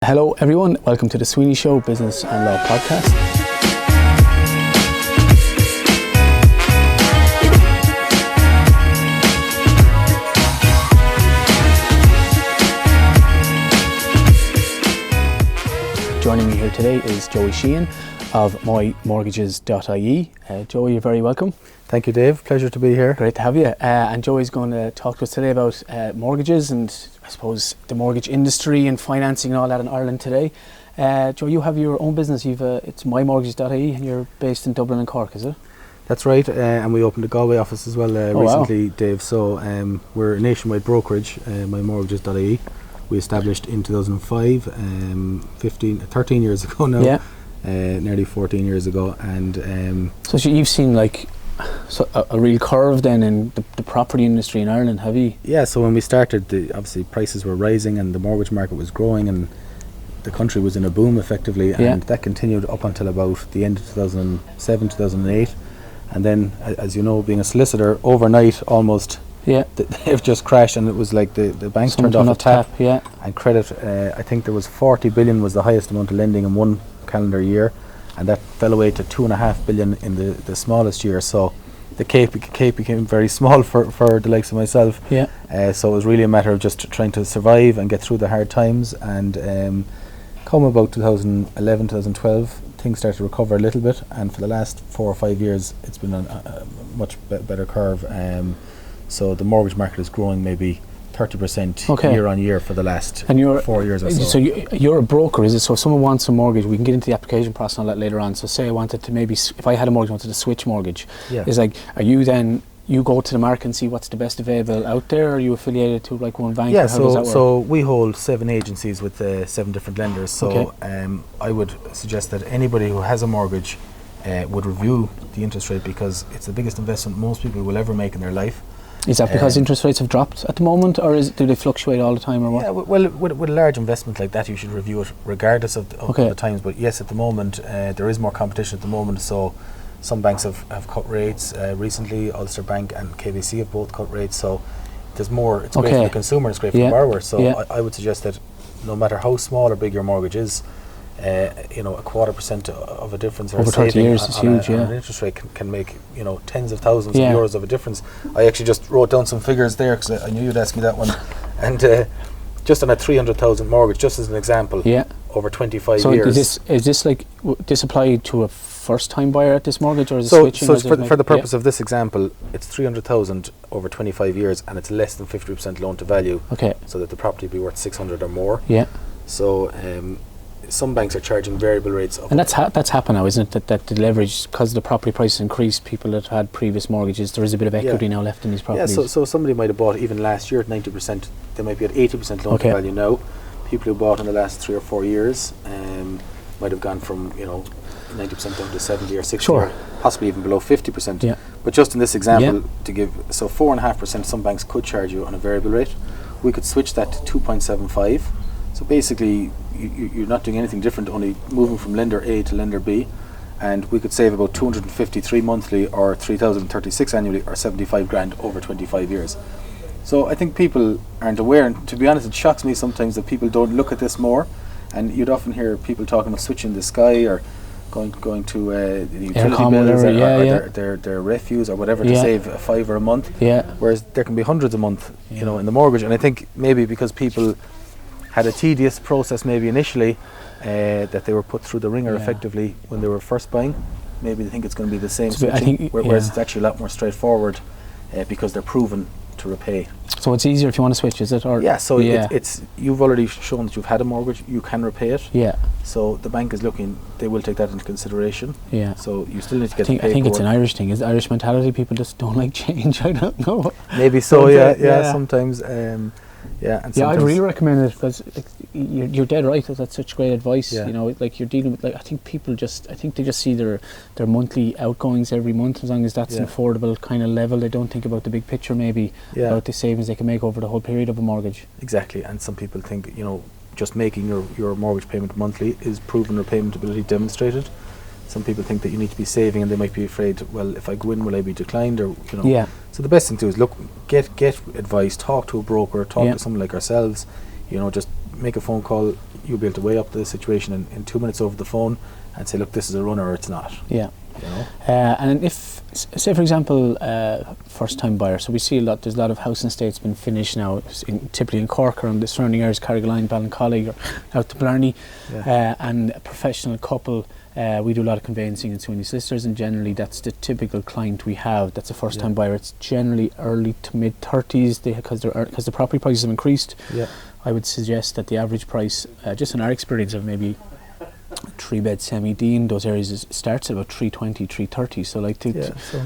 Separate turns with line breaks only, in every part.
Hello everyone, welcome to the Sweeney Show Business and Law Podcast. Joining me here today is Joey Sheehan of MyMortgages.ie. Joey, you're very welcome.
Thank you, Dave. Pleasure to be here.
Great to have you. And Joey's going to talk to us today about mortgages and I suppose the mortgage industry and financing and all that in Ireland today. Joe, you have your own business. It's MyMortgages.ie and you're based in Dublin and Cork, is it?
That's right, and we opened a Galway office as well recently, wow. Dave. So we're a nationwide brokerage, MyMortgages.ie. We established in 2005, 13 years ago now, yeah. Nearly 14 years ago. And
so you've seen like a real curve then in the property industry in Ireland, have you?
Yeah, so when we started, obviously prices were rising and the mortgage market was growing and the country was in a boom effectively, and that continued up until about the end of 2007, 2008. And then, as you know, being a solicitor, overnight almost, they've just crashed, and it was like the banks turned off a tap. And credit, I think there was 40 billion was the highest amount of lending in one calendar year, and that fell away to 2.5 billion in the smallest year. So the cake became very small for the likes of myself. So it was really a matter of just trying to survive and get through the hard times. And come about 2011, 2012, things started to recover a little bit, and for the last 4 or 5 years, it's been a much better curve. So the mortgage market is growing maybe 30% year on year for the last 4 years or so.
So you're a broker, is it? So if someone wants a mortgage, we can get into the application process and all that later on. So say I wanted to if I had a mortgage, I wanted to switch mortgage. It's like, you go to the market and see what's the best available out there, or are you affiliated to like one bank?
Yeah, so we hold 7 agencies with 7 different lenders. So I would suggest that anybody who has a mortgage would review the interest rate, because it's the biggest investment most people will ever make in their life.
Is that because interest rates have dropped at the moment, or do they fluctuate all the time, or what?
Yeah, well, with a large investment like that, you should review it regardless of the times. But yes, at the moment, there is more competition at the moment. So some banks have cut rates recently. Ulster Bank and KBC have both cut rates. So there's more. It's great for the consumer, it's great for the borrower. So I would suggest that no matter how small or big your mortgage is, a 0.25% of a difference or
over 30 years is huge.
An interest rate can make tens of thousands of euros of a difference. I actually just wrote down some figures there because I knew you'd ask me that one. And just on a 300,000 mortgage, just as an example, over 25 years. So is this like this applied to a first-time buyer at this mortgage, or is it switching? So for the purpose of this example, it's 300,000 over 25 years, and it's less than 50% loan to value. So that the property be worth 600 or more. So some banks are charging variable rates.
And that's happened now, isn't it? That the leverage, because the property prices increased, people that had previous mortgages, there is a bit of equity now left in these properties.
Yeah, so somebody might have bought even last year at 90%, they might be at 80% loan to value now. People who bought in the last 3 or 4 years might have gone from 90% down to 70 or 60, or possibly even below 50%. But just in this example, to give, so 4.5% some banks could charge you on a variable rate. We could switch that to 2.75. So basically, you're not doing anything different, only moving from lender A to lender B, and we could save about 253 monthly, or 3,036 annually, or 75 grand over 25 years. So I think people aren't aware, and to be honest, it shocks me sometimes that people don't look at this more. And you'd often hear people talking about switching the Sky, or going to the utility bills, or their refuse or whatever, to save a £5 a month. Whereas there can be hundreds a month, in the mortgage. And I think maybe because people had a tedious process maybe initially, that they were put through the ringer effectively when they were first buying, maybe they think it's going to be the same switching, whereas it's actually a lot more straightforward because they're proven to repay.
So it's easier if you want to switch, is it? Or
it's you've already shown that you've had a mortgage, you can repay it. So the bank is looking, they will take that into consideration. So you still need to get the paperwork.
I think it's an Irish thing. Is it Irish mentality? People just don't like change. I don't know.
Maybe so. Sometimes. And
I really recommend it, because you're dead right. That's such great advice. Like you're dealing with, I think people they just see their monthly outgoings every month. As long as that's an affordable kind of level, they don't think about the big picture, maybe about the savings they can make over the whole period of a mortgage.
Exactly. And some people think just making your mortgage payment monthly is proven repayment ability demonstrated. Some people think that you need to be saving, and they might be afraid, well, if I go in, will I be declined, or So the best thing to do is get advice, talk to a broker, talk to someone like ourselves, just make a phone call, you'll be able to weigh up the situation in 2 minutes over the phone and say, look, this is a runner or it's not.
Yeah.
You know?
And if, say for example, first-time buyer, so we see there's a lot of housing estates been finished now, typically in Cork or in the surrounding areas, Carrigaline, Ballincollig, or out to Blarney, and a professional couple. We do a lot of conveyancing in Sweeney Solicitors, and generally that's the typical client we have. That's a first-time buyer. It's generally early to mid-30s because the property prices have increased. Yeah. I would suggest that the average price, just in our experience of maybe 3-bed semi-D in those areas, starts at about 320, 330. So like,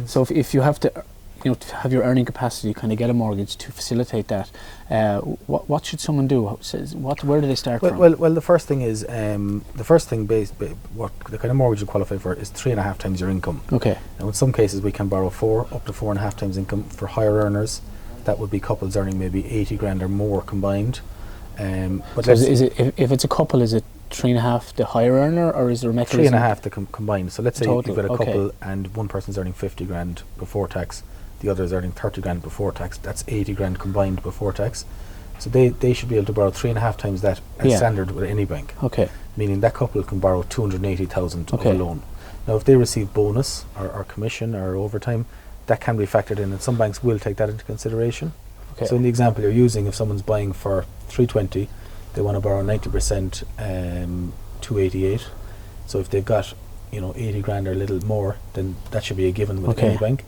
so if you have to, to have your earning capacity, kind of get a mortgage to facilitate that, what should someone do? Where do they start from?
Well, the first thing is what the kind of mortgage you qualify for is 3.5 times your income. Okay. Now in some cases we can borrow up to 4.5 times income for higher earners. That would be couples earning maybe 80 grand or more combined. But
so is it if it's a couple, is it 3.5 the higher earner, or is there a mechanism?
3.5 the combined. So let's say you've got a couple and one person's earning 50 grand before tax, the other is earning 30 grand before tax. That's 80 grand combined before tax. So they should be able to borrow 3.5 times that as standard with any bank. Okay. Meaning that couple can borrow 280,000 of a loan. Now if they receive bonus or commission or overtime, that can be factored in, and some banks will take that into consideration. Okay. So in the example you're using, if someone's buying for 320, they want to borrow 90%, 288. So if they've got 80 grand or a little more, then that should be a given with any bank.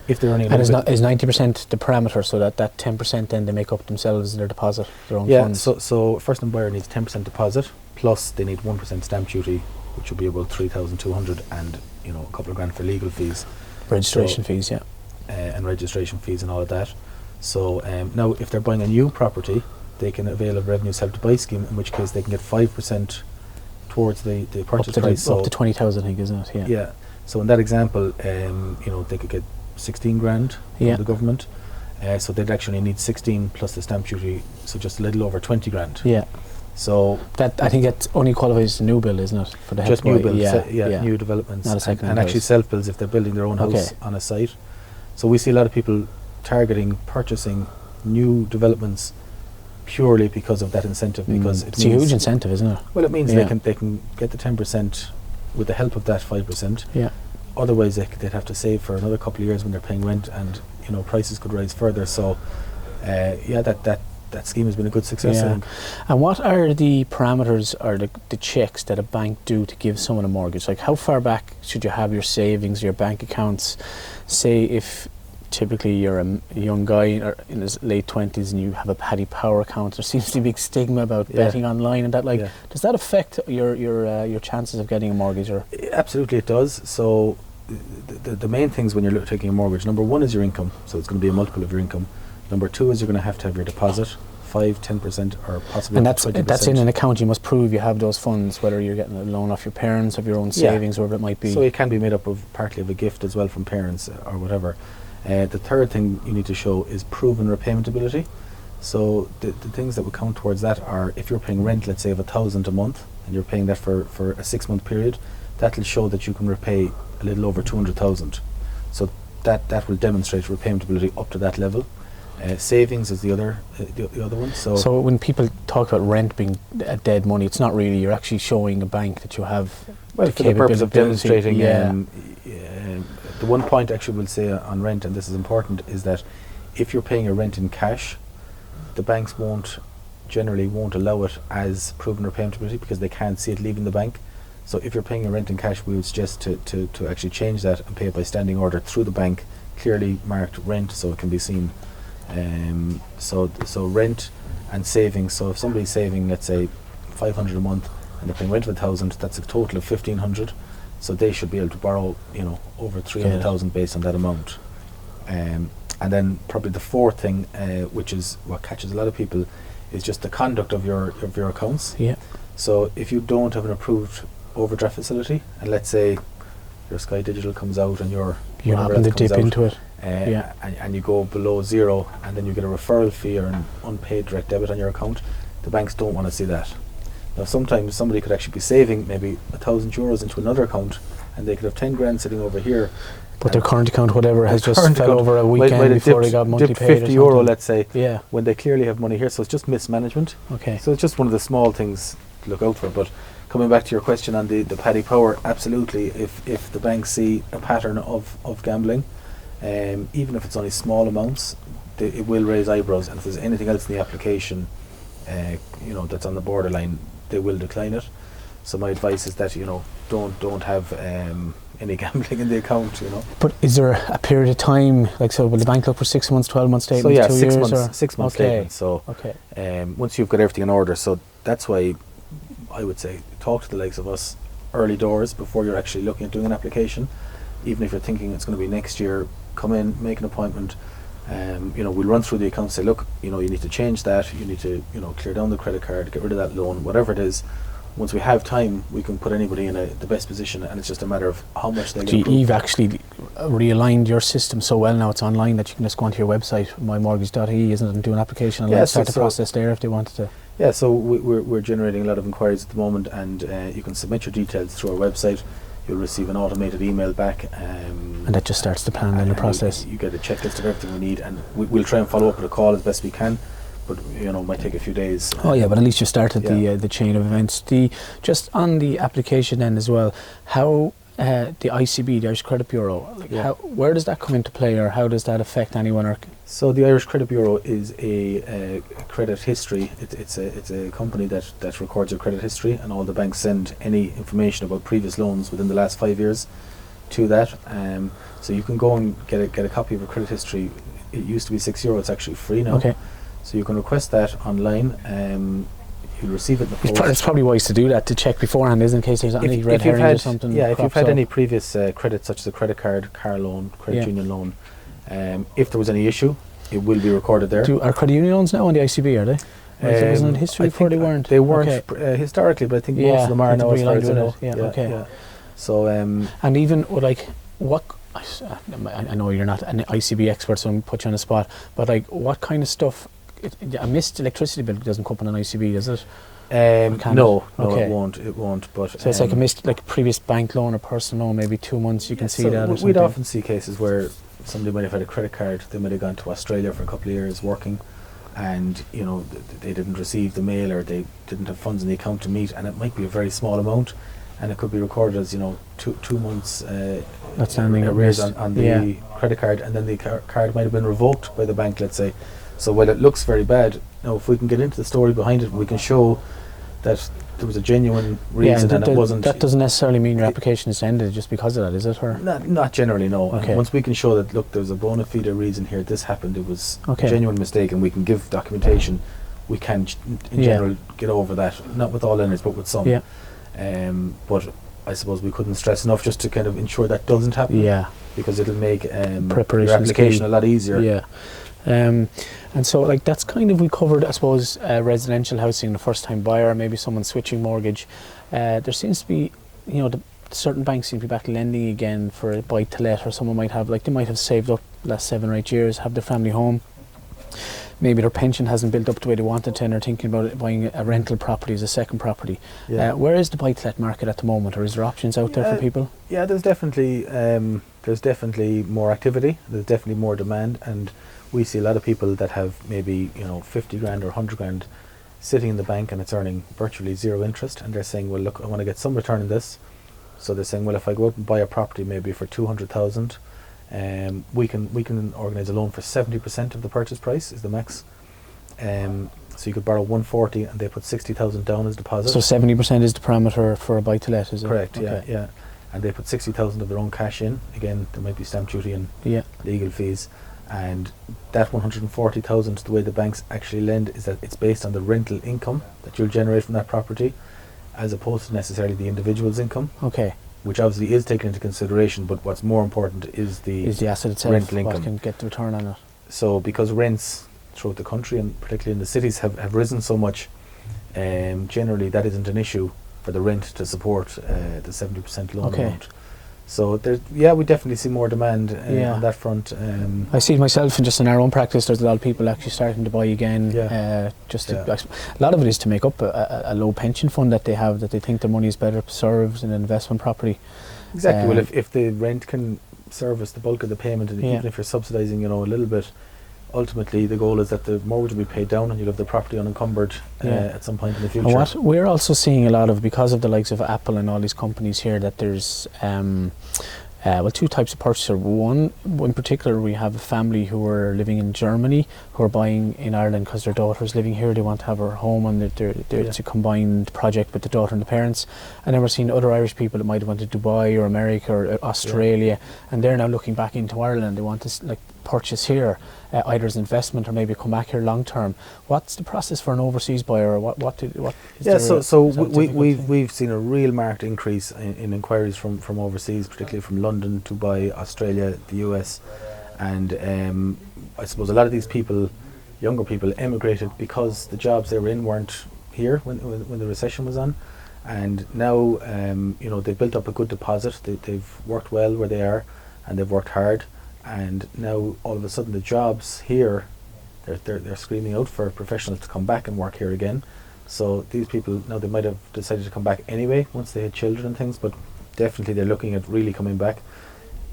If they're earning, and is 90% the parameter, so that 10% then they make up themselves their deposit, their own funds? So first time buyer needs 10% deposit, plus they need 1% stamp duty, which will be about 3,200, and a couple of grand for legal fees,
registration fees,
and registration fees and all of that. So now if they're buying a new property, they can avail of Revenue's Help to Buy scheme, in which case they can get 5% towards the purchase price.
Up to 20,000, I think, isn't it?
Yeah. So in that example, they could get 16 grand from the government. So they'd actually need 16 plus the stamp duty, so just a little over 20 grand. Yeah. So
that, I think that only qualifies as a new build, isn't it? For the
just new builds, new developments,
not a second
and actually self builds if they're building their own house on a site. So we see a lot of people targeting purchasing new developments purely because of that incentive, because
it's a huge incentive, isn't it?
Well, it means they can get the 10% with the help of that 5%. Yeah. Otherwise, they'd have to save for another couple of years when they're paying rent, and prices could rise further. So, that scheme has been a good success. I think.
And what are the parameters or the checks that a bank do to give someone a mortgage? Like, how far back should you have your savings, your bank accounts? Say if typically you're a young guy or in his late 20s and you have a Paddy Power account, there seems to be a big stigma about betting online and that. Does that affect your chances of getting a mortgage? Or
absolutely, it does. So the main things when you're taking a mortgage, number one is your income, so it's going to be a multiple of your income. Number two is you're going to have your deposit, 5-10% or possibly,
and
20%.
That's in an account. You must prove you have those funds, whether you're getting a loan off your parents, of your own savings, or whatever it might be.
So it can be made up of partly of a gift as well from parents or whatever. The third thing you need to show is proven repayment ability. So the things that would count towards that are, if you're paying rent, let's say of 1,000 a month, and you're paying that for a 6-month period, that will show that you can repay a little over 200,000. So that will demonstrate repayment ability up to that level. Savings is the other one. So
when people talk about rent being dead money, it's not really. You're actually showing a bank that you have.
Well, for the purpose of demonstrating. The one point actually we'll say on rent, and this is important, is that if you're paying your rent in cash, the banks generally won't allow it as proven repayment ability because they can't see it leaving the bank. So if you're paying your rent in cash, we would suggest to actually change that and pay it by standing order through the bank, clearly marked rent so it can be seen. So rent and savings. So if somebody's saving, let's say 500 a month, and they're paying rent of 1,000, that's a total of 1,500. So they should be able to borrow, over 300,000 based on that amount. And then probably the fourth thing, which is what catches a lot of people, is just the conduct of your accounts. Yeah. So if you don't have an approved overdraft facility, and let's say your Sky Digital comes out and you
happen to dip into it,
and you go below zero, and then you get a referral fee or an unpaid direct debit on your account, the banks don't want to see that. Now sometimes somebody could actually be saving maybe €1,000 into another account, and they could have 10 grand sitting over here,
But their current account, whatever, has just fell over a weekend before they got monthly paid.
Dipped €50, let's say.
Yeah.
When they clearly have money here, so it's just mismanagement.
Okay.
So it's just one of the small things to look out for. But coming back to your question on the paddy power, absolutely. If the banks see a pattern of gambling, even if it's only small amounts, it will raise eyebrows. And if there's anything else in the application, that's on the borderline, they will decline it. So my advice is that don't have any gambling in the account.
But is there a period of time, like, so will the bank look for 6 months, 12 months statements,
so
2
6
years?
months, 6 months statements. So once you've got everything in order, so that's why I would say talk to the likes of us early doors before you're actually looking at doing an application. Even if you're thinking it's going to be next year, come in, make an appointment. We'll run through the account, say, look, you need to change that, you need to clear down the credit card, get rid of that loan, whatever it is. Once we have time, we can put anybody in the best position, and it's just a matter of how much they get.
You've actually realigned your system so well now, it's online, that you can just go onto your website, MyMortgages.ie, isn't it, and do an application and start the process there if they wanted to.
Yeah, so we're generating a lot of inquiries at the moment, and you can submit your details through our website. You'll receive an automated email back. And
that just starts the plan and the process.
You get a checklist of everything we need, and we'll try and follow up with a call as best we can. But it might take a few days.
But at least you started the chain of events. Just on the application then as well, how the ICB, the Irish Credit Bureau, where does that come into play, or how does that affect anyone?
So the Irish Credit Bureau is a credit history. It's a company that records your credit history, and all the banks send any information about previous loans within the last 5 years to that. So you can go and get a copy of your credit history. It used to be €6. It's actually free now.
Okay.
So you can request that online. You'll receive it in the post.
It's probably wise to do that, to check beforehand, in case there's any red herrings or something.
Yeah, if you've had any previous credit, such as a credit card, car loan, credit union loan, if there was any issue, it will be recorded there.
Are credit union loans now on the ICB, are they? Wasn't it history before they weren't?
They weren't historically, but I think most of them are now, as far as I know.
Yeah.
So,
and even what? I know you're not an ICB expert, so I'm put you on the spot. But what kind of stuff? A missed electricity bill doesn't come up on an ICB, does it?
No, it won't. But
so it's like a missed, previous bank loan or personal loan, maybe 2 months. You can see that.
We'd often see cases where somebody might have had a credit card. They might have gone to Australia for a couple of years working, and they didn't receive the mail, or they didn't have funds in the account to meet, and it might be a very small amount, and it could be recorded as 2 months arrears on the credit card, and then the card might have been revoked by the bank, let's say. So while it looks very bad, if we can get into the story behind it, we can show that there was a genuine reason, and it wasn't.
That doesn't necessarily mean your application is ended just because of that, is it? Or
not generally, no.
Okay.
And once we can show that, look, there's a bona fide reason here, this happened, it was a genuine mistake, and we can give documentation, we can in general get over that. Not with all lenders, but with some. But I suppose we couldn't stress enough just to kind of ensure that doesn't happen. Yeah. Because it'll make your application a lot easier.
Yeah. And so that's kind of, we covered, I suppose, residential housing, the first time buyer, maybe someone switching mortgage. There seems to be, certain banks seem to be back lending again for a buy to let, or someone might have, they might have saved up the last 7 or 8 years, have their family home. Maybe their pension hasn't built up the way they wanted to, and they're thinking about buying a rental property as a second property. Where is the buy to let market at the moment, or is there options out there for people? Yeah,
there's definitely more activity. There's definitely more demand, and we see a lot of people that have maybe 50 grand or 100 grand sitting in the bank, and it's earning virtually zero interest, and they're saying, well, look, I want to get some return on this. So they're saying, well, if I go out and buy a property maybe for 200,000, we can organise a loan for 70% of the purchase price is the max. So you could borrow 140 and they put 60,000 down as deposit.
So 70% is the parameter for a buy to let, is it?
Correct. Yeah. And they put 60,000 of their own cash in. Again, there might be stamp duty and legal fees. And that 140,000, the way the banks actually lend is that it's based on the rental income that you'll generate from that property, as opposed to necessarily the individual's income. Okay. Which obviously is taken into consideration, but what's more important is the
asset itself,
rental income.
What can get the return on it.
So because rents throughout the country, and particularly in the cities, have risen so much, generally that isn't an issue for the rent to support the 70% loan amount. So we definitely see more demand on that front. I
see myself, and just in our own practice, there's a lot of people actually starting to buy again. A lot of it is to make up a low pension fund that they have, that they think their money is better served in an investment property.
Exactly. Well, if the rent can service the bulk of the payment, and even if you're subsidising, a little bit, ultimately the goal is that the mortgage will be paid down and you'll have the property unencumbered at some point in the future.
And what we're also seeing a lot of, because of the likes of Apple and all these companies here, that there's two types of purchaser. One in particular, we have a family who are living in Germany who are buying in Ireland because their daughter's living here. They want to have her home, and it's a combined project with the daughter and the parents. And then we're seeing other Irish people that might have went to Dubai or America or Australia, and they're now looking back into Ireland. They want to purchase here, either as investment or maybe come back here long term. What's the process for an overseas buyer?
We've seen a real marked increase in inquiries from overseas, particularly from London, Dubai, Australia, the US, and I suppose a lot of these people, younger people, emigrated because the jobs they were in weren't here when the recession was on, and now they've built up a good deposit. They've worked well where they are, and they've worked hard. And now all of a sudden the jobs here, they're screaming out for professionals to come back and work here again. So these people, now they might have decided to come back anyway once they had children and things, but definitely they're looking at really coming back.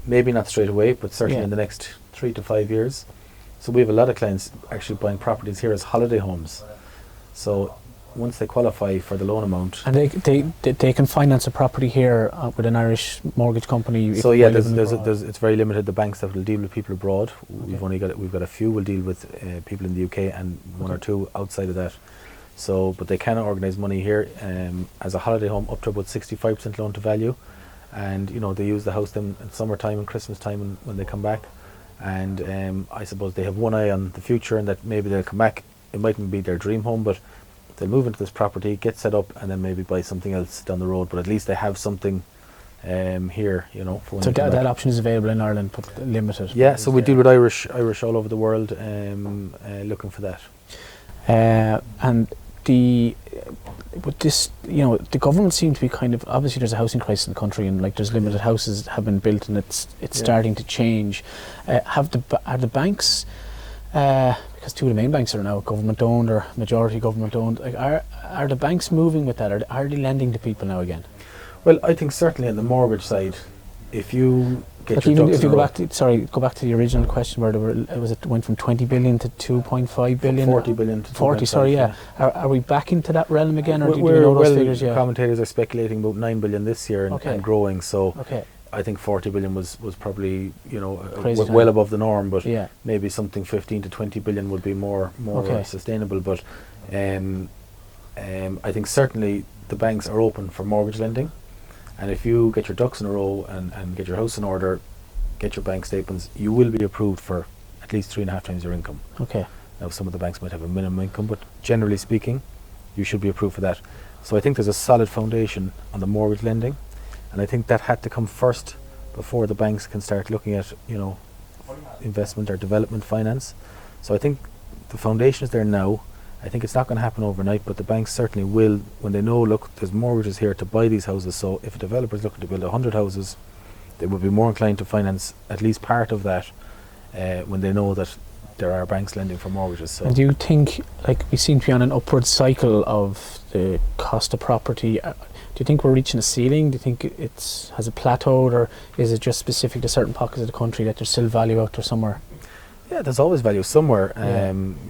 Maybe not straight away, but certainly in the next 3 to 5 years. So we have a lot of clients actually buying properties here as holiday homes. So once they qualify for the loan amount,
and they can finance a property here with an Irish mortgage company.
So it's very limited. The banks that will deal with people abroad. We've got a few will deal with people in the UK and one or two outside of that. So, but they can organise money here as a holiday home up to about 65% loan to value, and they use the house then in summertime and Christmas time when they come back. And I suppose they have one eye on the future, and that maybe they'll come back. It mightn't be their dream home, but they'll move into this property, get set up, and then maybe buy something else down the road. But at least they have something here, for when
so that option is available in Ireland, but limited.
Yeah, so we deal with Irish all over the world, looking for that.
And with this, the government seems to be kind of, obviously there's a housing crisis in the country, and there's limited houses have been built, and it's starting to change. Are the banks? Because two of the main banks are now government owned or majority government owned. Are the banks moving with that? Are they lending to people now again?
Well, I think certainly on the mortgage side, if you get your ducks in a row.
Go back to the original question where it went from 20 billion to 2.5 billion.
40 billion to
40. Sorry, yeah. Are we back into that realm again, or do you know those figures? Yeah.
Commentators are speculating about 9 billion this year and growing. So. Okay. I think 40 billion was probably well above the norm, but maybe something 15 to 20 billion would be more sustainable. But I think certainly the banks are open for mortgage lending, and if you get your ducks in a row and get your house in order, get your bank statements, you will be approved for at least 3.5 times your income. Okay. Now some of the banks might have a minimum income, but generally speaking, you should be approved for that. So I think there's a solid foundation on the mortgage lending. And I think that had to come first before the banks can start looking at, investment or development finance. So I think the foundation is there now. I think it's not going to happen overnight, but the banks certainly will, when they know, look, there's mortgages here to buy these houses. So if a developer is looking to build 100 houses, they would be more inclined to finance at least part of that when they know that there are banks lending for mortgages. So.
And do you think, we seem to be on an upward cycle of the cost of property? Do you think we're reaching a ceiling? Do you think has it plateaued, or is it just specific to certain pockets of the country that there's still value out there somewhere?
Yeah, there's always value somewhere.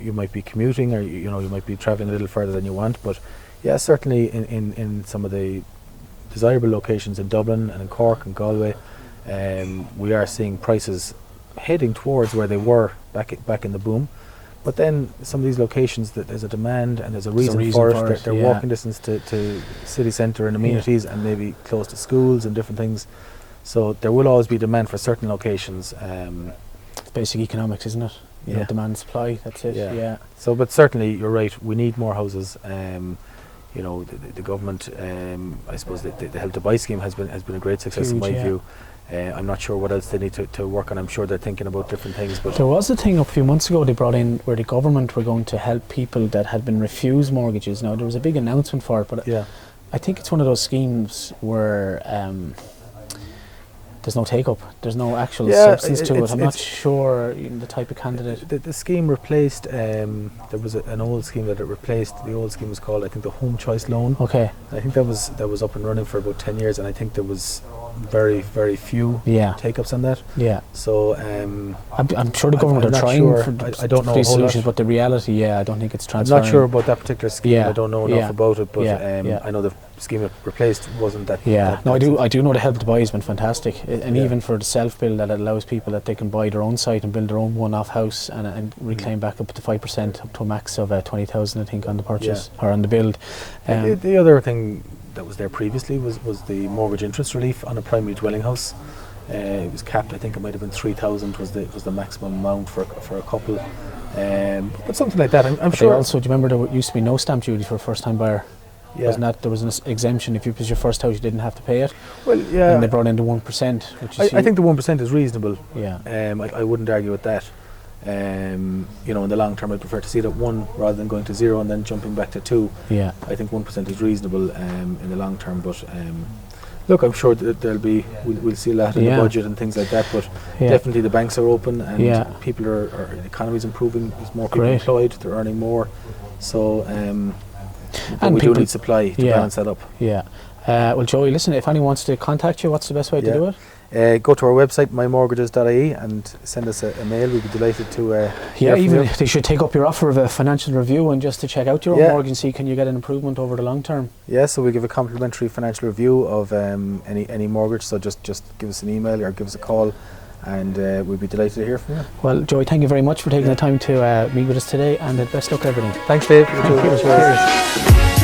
You might be commuting, or you might be travelling a little further than you want, but yeah, certainly in some of the desirable locations in Dublin and in Cork and Galway, we are seeing prices heading towards where they were back in the boom. But then some of these locations, that there's a demand and there's a reason for it. They're walking distance to city centre and amenities, and maybe close to schools and different things. So there will always be demand for certain locations.
It's basic economics, isn't it? Demand and supply. That's it. Yeah.
So, but certainly you're right. We need more houses. The government, I suppose the Help to Buy scheme has been a great success in my view. I'm not sure what else they need to work on. I'm sure they're thinking about different things. But
there was a thing a few months ago they brought in where the government were going to help people that had been refused mortgages. Now there was a big announcement for it, but I think it's one of those schemes where there's no take-up. There's no actual substance to it. I'm not sure the type of candidate.
The scheme replaced, there was an old scheme that it replaced. The old scheme was called, I think, the Home Choice Loan. Okay. I think that was up and running for about 10 years, and I think there was very, very few take-ups on that.
Yeah.
So
I'm sure the government are trying
I don't know
these solutions, but the reality, I don't think it's transferring.
I'm not sure about that particular scheme. I don't know enough about it, but
I
know the scheme it replaced wasn't that.
I do know the Help to Buy has been fantastic, and even for the self-build, that allows people that they can buy their own site and build their own one-off house and reclaim back up to 5%, up to a max of 20,000, I think, on the purchase or on the build.
The other thing that was there previously was the mortgage interest relief on a primary dwelling house. It was capped. I think it might have been 3,000 was the maximum amount for a couple. But something like that. I'm sure.
Also, do you remember there used to be no stamp duty for a first-time buyer? Yeah. Wasn't that there was an exemption if it was your first house, you didn't have to pay it?
Well, yeah.
And they brought in the 1%. Which
I think the 1% is reasonable.
Yeah.
I wouldn't argue with that. In the long term, I'd prefer to see it at 1 rather than going to 0 and then jumping back to 2.
Yeah.
I think 1% is reasonable in the long term, but look, I'm sure that we'll see a lot in the budget and things like that. But definitely the banks are open and people the economy's improving. There's more people employed. They're earning more. So and we do need supply to balance that up.
Yeah. Well, Joey, listen, if anyone wants to contact you, what's the best way to do it?
Go to our website, MyMortgages.ie, and send us a mail. We'd be delighted to
even they should take up your offer of a financial review and just to check out your own mortgage and see can you get an improvement over the long term.
Yeah, so we give a complimentary financial review of any mortgage, so just give us an email or give us a call, and we'd be delighted to hear from you.
Well, Joey, thank you very much for taking the time to meet with us today, and best luck with everything.
Thanks, Dave.
Thank you. Cheers.